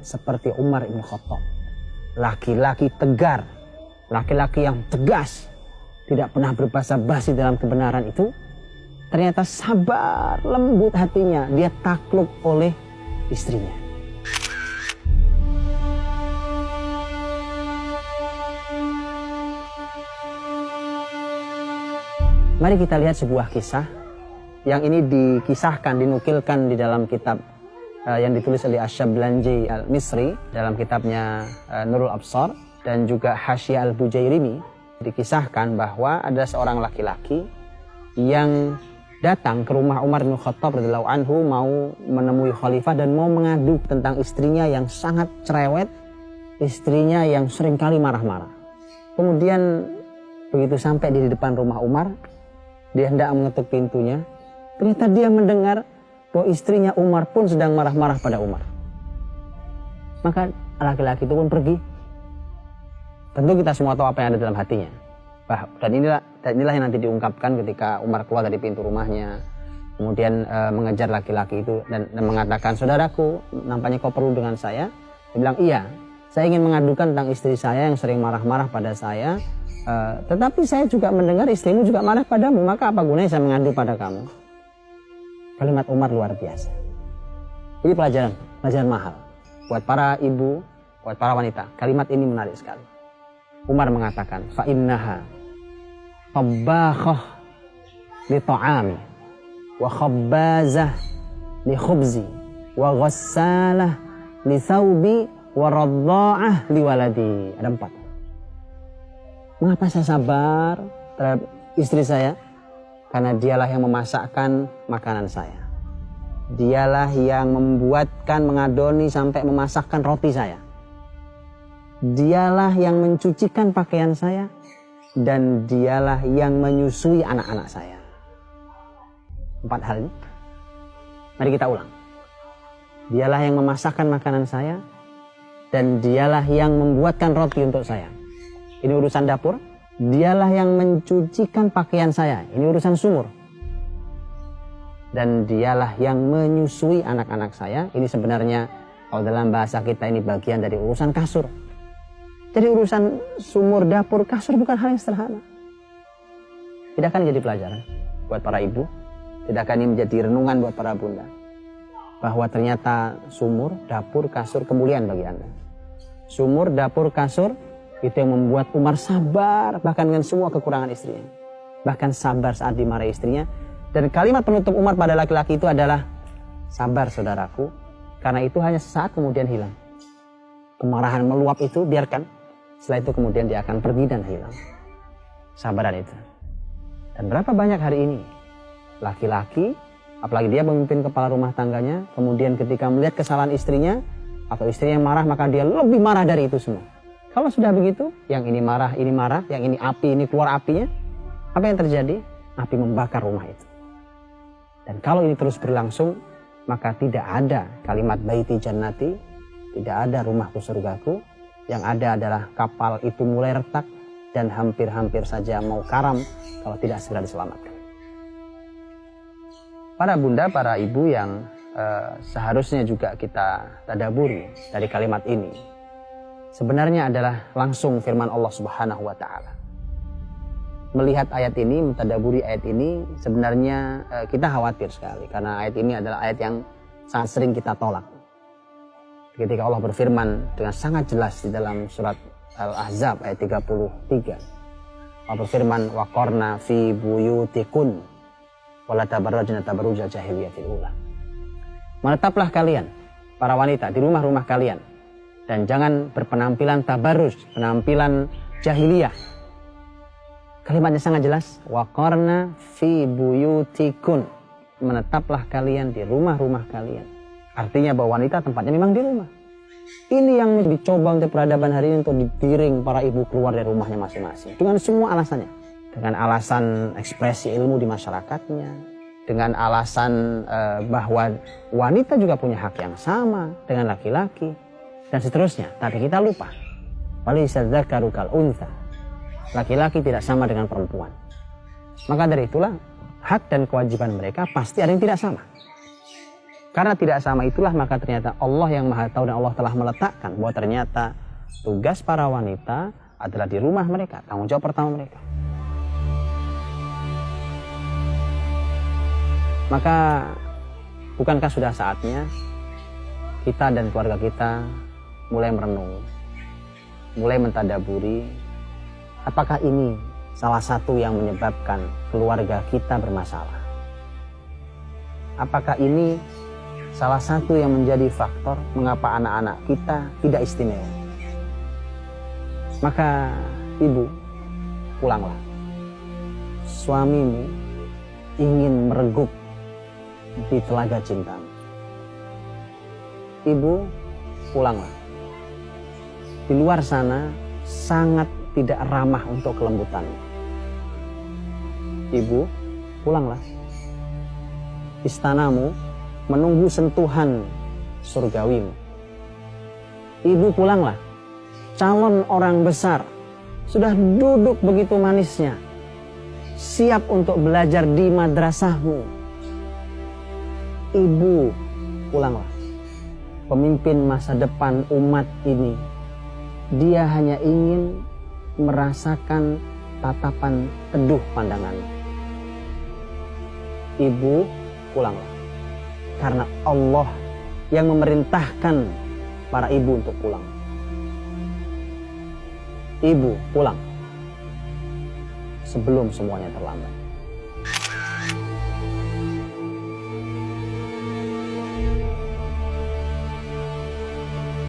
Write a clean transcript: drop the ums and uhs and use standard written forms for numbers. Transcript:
seperti Umar bin Khattab. Laki-laki tegar, laki-laki yang tegas, tidak pernah berbasa-basi dalam kebenaran itu, ternyata sabar, lembut hatinya, dia takluk oleh istrinya. Mari kita lihat sebuah kisah yang ini dikisahkan, dinukilkan di dalam kitab yang ditulis oleh Asy-Syablanji Al-Misri dalam kitabnya Nurul Absar, dan juga Hasyiah Al-Bujairimi. Dikisahkan bahwa ada seorang laki-laki yang datang ke rumah Umar bin Khattab radhiyallahu anhu, mau menemui khalifah dan mau mengadu tentang istrinya yang sangat cerewet, istrinya yang seringkali marah-marah. Kemudian begitu sampai di depan rumah Umar, dia hendak mengetuk pintunya, ternyata dia mendengar bahwa istrinya Umar pun sedang marah-marah pada Umar. Maka laki-laki itu pun pergi. Tentu kita semua tahu apa yang ada dalam hatinya. Dan inilah yang nanti diungkapkan ketika Umar keluar dari pintu rumahnya, kemudian mengejar laki-laki itu dan mengatakan, "Saudaraku, nampaknya kau perlu dengan saya." Dia bilang, "Iya, saya ingin mengadukan tentang istri saya yang sering marah-marah pada saya. Tetapi saya juga mendengar istrimu juga marah padamu, maka apa gunanya saya mengadu pada kamu?" Kalimat Umar luar biasa. Ini pelajaran mahal buat para ibu, buat para wanita. Kalimat ini menarik sekali. Umar mengatakan, "Fa innaha tabakhah li ta'ami wa khabbazah li khubzi wa ghassalah li thawbi wa radda'ah li waladi." Ada 4. Mengapa saya sabar terhadap istri saya? Karena dialah yang memasakkan makanan saya. Dialah yang membuatkan, mengadoni sampai memasakkan roti saya. Dialah yang mencucikan pakaian saya. Dan dialah yang menyusui anak-anak saya. 4 hal ini. Mari kita ulang. Dialah yang memasakkan makanan saya. Dan dialah yang membuatkan roti untuk saya. Ini urusan dapur. Dialah yang mencucikan pakaian saya. Ini urusan sumur. Dan dialah yang menyusui anak-anak saya. Ini sebenarnya kalau dalam bahasa kita ini bagian dari urusan kasur. Jadi urusan sumur, dapur, kasur bukan hal yang sederhana. Tidak akan jadi pelajaran buat para ibu. Tidak akan ini menjadi renungan buat para bunda. Bahwa ternyata sumur, dapur, kasur kemuliaan bagi Anda. Sumur, dapur, kasur itu yang membuat Umar sabar bahkan dengan semua kekurangan istrinya. Bahkan sabar saat dimarahi istrinya. Dan kalimat penutup Umar pada laki-laki itu adalah, "Sabar saudaraku, karena itu hanya sesaat kemudian hilang." Kemarahan meluap itu biarkan. Setelah itu kemudian dia akan pergi dan hilang. Sabaran itu. Dan berapa banyak hari ini laki-laki, apalagi dia memimpin kepala rumah tangganya, kemudian ketika melihat kesalahan istrinya atau istrinya yang marah, maka dia lebih marah dari itu semua. Kalau sudah begitu, yang ini marah, yang ini api, ini keluar apinya, apa yang terjadi? Api membakar rumah itu. Dan kalau ini terus berlangsung, maka tidak ada kalimat baiti jannati, tidak ada rumahku surgaku, yang ada adalah kapal itu mulai retak dan hampir-hampir saja mau karam kalau tidak segera diselamatkan. Para bunda, para ibu yang seharusnya juga kita tadaburi dari kalimat ini, sebenarnya adalah langsung firman Allah Subhanahu wa Ta'ala. Melihat ayat ini, mentadaburi ayat ini, sebenarnya kita khawatir sekali karena ayat ini adalah ayat yang sangat sering kita tolak. Ketika Allah berfirman dengan sangat jelas di dalam surat Al-Ahzab ayat 33. Allah berfirman, "Waqarna fi buyutikun wa la tabarrajna tabarrujal jahiliyatil ula." Menetaplah kalian, para wanita, di rumah-rumah kalian. Dan jangan berpenampilan tabarruj, penampilan jahiliyah. Kalimatnya sangat jelas. Waqarna fi buyutikun. Menetaplah kalian di rumah-rumah kalian. Artinya bahwa wanita tempatnya memang di rumah. Ini yang dicoba untuk peradaban hari ini, untuk digiring para ibu keluar dari rumahnya masing-masing. Dengan semua alasannya. Dengan alasan ekspresi ilmu di masyarakatnya. Dengan alasan bahwa wanita juga punya hak yang sama dengan laki-laki. Dan seterusnya. Tapi kita lupa. Walaysa dzakaru kal untha. Laki-laki tidak sama dengan perempuan. Maka dari itulah hak dan kewajiban mereka pasti ada yang tidak sama. Karena tidak sama itulah maka ternyata Allah yang Maha Tahu dan Allah telah meletakkan bahwa ternyata tugas para wanita adalah di rumah mereka, tanggung jawab pertama mereka. Maka bukankah sudah saatnya kita dan keluarga kita mulai merenung, mulai mentadaburi apakah ini salah satu yang menyebabkan keluarga kita bermasalah? Apakah ini salah satu yang menjadi faktor mengapa anak-anak kita tidak istimewa? Maka ibu, pulanglah. Suamimu ingin meregup di telaga cintamu. Ibu, pulanglah. Di luar sana sangat tidak ramah untuk kelembutanmu. Ibu, pulanglah. Istanamu menunggu sentuhan surgawimu. Ibu, pulanglah. Calon orang besar sudah duduk begitu manisnya, siap untuk belajar di madrasahmu. Ibu, pulanglah. Pemimpin masa depan umat ini, dia hanya ingin merasakan tatapan teduh pandanganmu. Ibu, pulanglah. Karena Allah yang memerintahkan para ibu untuk pulang. Ibu, pulang sebelum semuanya terlambat.